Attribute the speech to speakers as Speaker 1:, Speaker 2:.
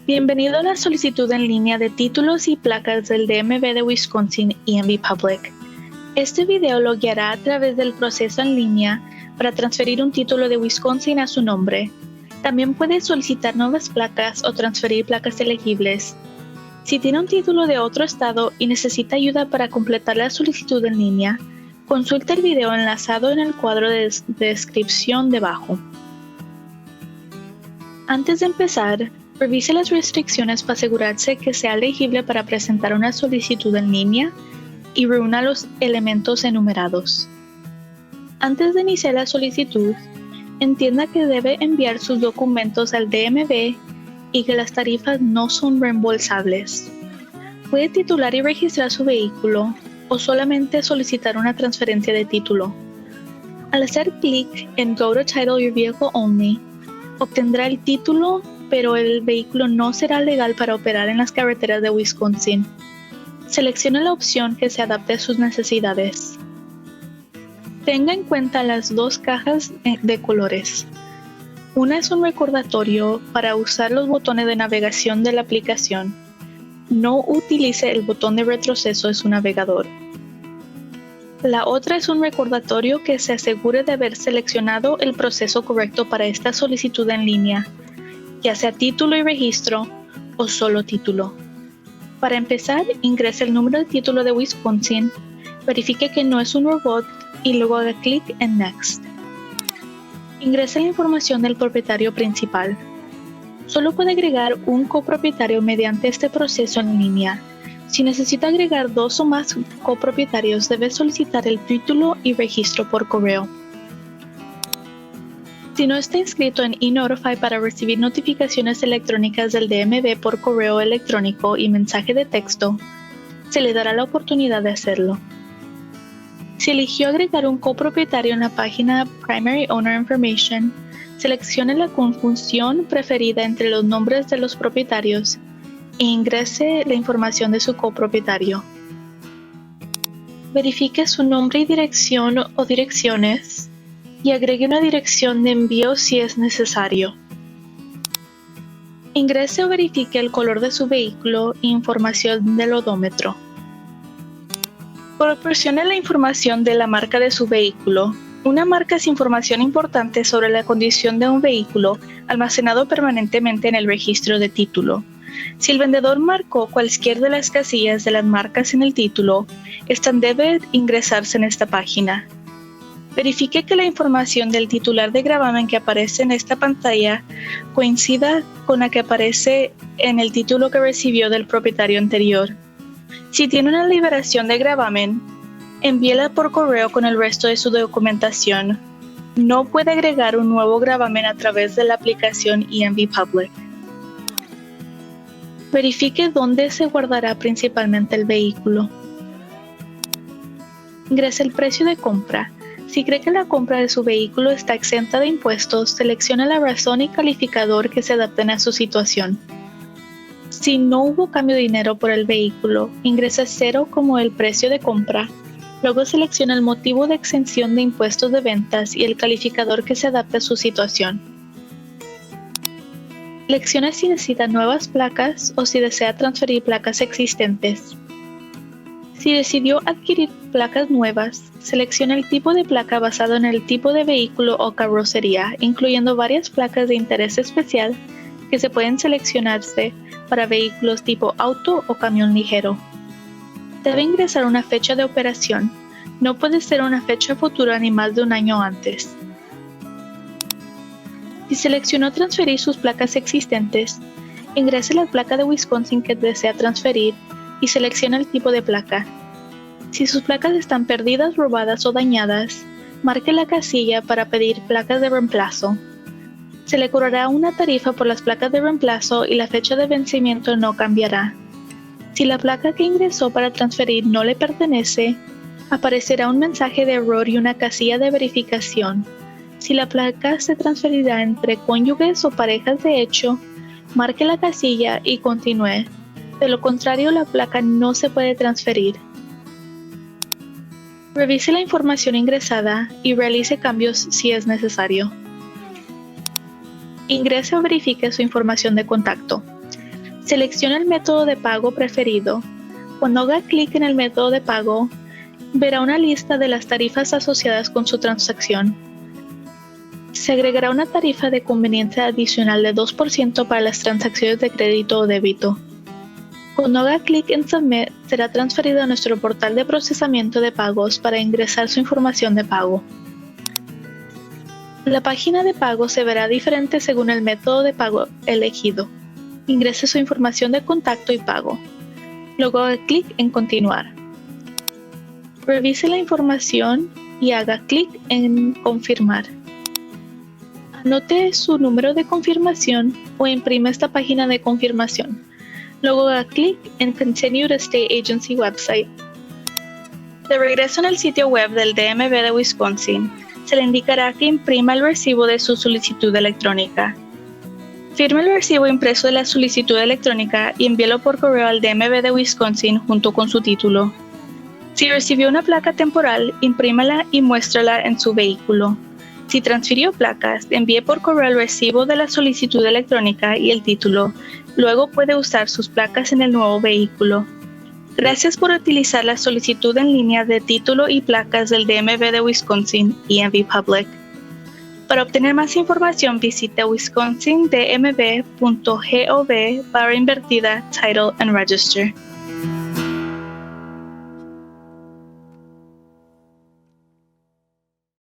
Speaker 1: Bienvenido a la solicitud en línea de títulos y placas del DMV de Wisconsin EMV Public. Este video lo guiará a través del proceso en línea para transferir un título de Wisconsin a su nombre. También puede solicitar nuevas placas o transferir placas elegibles. Si tiene un título de otro estado y necesita ayuda para completar la solicitud en línea, consulte el video enlazado en el cuadro de descripción debajo. Antes de empezar, revise las restricciones para asegurarse que sea elegible para presentar una solicitud en línea y reúna los elementos enumerados. Antes de iniciar la solicitud, entienda que debe enviar sus documentos al DMV y que las tarifas no son reembolsables. Puede titular y registrar su vehículo o solamente solicitar una transferencia de título. Al hacer clic en Go to Title Your Vehicle Only, obtendrá el título, pero el vehículo no será legal para operar en las carreteras de Wisconsin. Seleccione la opción que se adapte a sus necesidades. Tenga en cuenta las dos cajas de colores. Una es un recordatorio para usar los botones de navegación de la aplicación. No utilice el botón de retroceso de su navegador. La otra es un recordatorio que se asegure de haber seleccionado el proceso correcto para esta solicitud en línea, ya sea título y registro o solo título. Para empezar, ingrese el número de título de Wisconsin, verifique que no es un robot y luego haga clic en Next. Ingrese la información del propietario principal. Solo puede agregar un copropietario mediante este proceso en línea. Si necesita agregar 2 o más copropietarios, debe solicitar el título y registro por correo. Si no está inscrito en eNotify para recibir notificaciones electrónicas del DMV por correo electrónico y mensaje de texto, se le dará la oportunidad de hacerlo. Si eligió agregar un copropietario en la página Primary Owner Information, seleccione la conjunción preferida entre los nombres de los propietarios e ingrese la información de su copropietario. Verifique su nombre y dirección o direcciones y agregue una dirección de envío si es necesario. Ingrese o verifique el color de su vehículo e información del odómetro. Proporcione la información de la marca de su vehículo. Una marca es información importante sobre la condición de un vehículo almacenado permanentemente en el registro de título. Si el vendedor marcó cualquier de las casillas de las marcas en el título, esta debe ingresarse en esta página. Verifique que la información del titular de gravamen que aparece en esta pantalla coincida con la que aparece en el título que recibió del propietario anterior. Si tiene una liberación de gravamen, envíela por correo con el resto de su documentación. No puede agregar un nuevo gravamen a través de la aplicación EMV Public. Verifique dónde se guardará principalmente el vehículo. Ingrese el precio de compra. Si cree que la compra de su vehículo está exenta de impuestos, seleccione la razón y calificador que se adapten a su situación. Si no hubo cambio de dinero por el vehículo, ingrese 0 como el precio de compra. Luego seleccione el motivo de exención de impuestos de ventas y el calificador que se adapte a su situación. Seleccione si necesita nuevas placas o si desea transferir placas existentes. Si decidió adquirir placas nuevas, seleccione el tipo de placa basado en el tipo de vehículo o carrocería, incluyendo varias placas de interés especial que se pueden seleccionarse para vehículos tipo auto o camión ligero. Debe ingresar una fecha de operación. No puede ser una fecha futura ni más de un año antes. Si seleccionó transferir sus placas existentes, ingrese la placa de Wisconsin que desea transferir y seleccione el tipo de placa. Si sus placas están perdidas, robadas o dañadas, marque la casilla para pedir placas de reemplazo. Se le cobrará una tarifa por las placas de reemplazo y la fecha de vencimiento no cambiará. Si la placa que ingresó para transferir no le pertenece, aparecerá un mensaje de error y una casilla de verificación. Si la placa se transferirá entre cónyuges o parejas de hecho, marque la casilla y continúe. De lo contrario, la placa no se puede transferir. Revise la información ingresada y realice cambios si es necesario. Ingrese o verifique su información de contacto. Seleccione el método de pago preferido. Cuando haga clic en el método de pago, verá una lista de las tarifas asociadas con su transacción. Se agregará una tarifa de conveniencia adicional de 2% para las transacciones de crédito o débito. Cuando haga clic en Submit, será transferido a nuestro portal de procesamiento de pagos para ingresar su información de pago. La página de pago se verá diferente según el método de pago elegido. Ingrese su información de contacto y pago. Luego haga clic en Continuar. Revise la información y haga clic en Confirmar. Anote su número de confirmación o imprima esta página de confirmación. Luego haga clic en Continue to State Agency Website. De regreso en el sitio web del DMV de Wisconsin, se le indicará que imprima el recibo de su solicitud electrónica. Firme el recibo impreso de la solicitud electrónica y envíelo por correo al DMV de Wisconsin junto con su título. Si recibió una placa temporal, imprímala y muéstrala en su vehículo. Si transfirió placas, envíe por correo el recibo de la solicitud electrónica y el título. Luego puede usar sus placas en el nuevo vehículo. Gracias por utilizar la solicitud en línea de título y placas del DMV de Wisconsin y EMV Public. Para obtener más información, visite wisconsindmv.gov/Title and Register.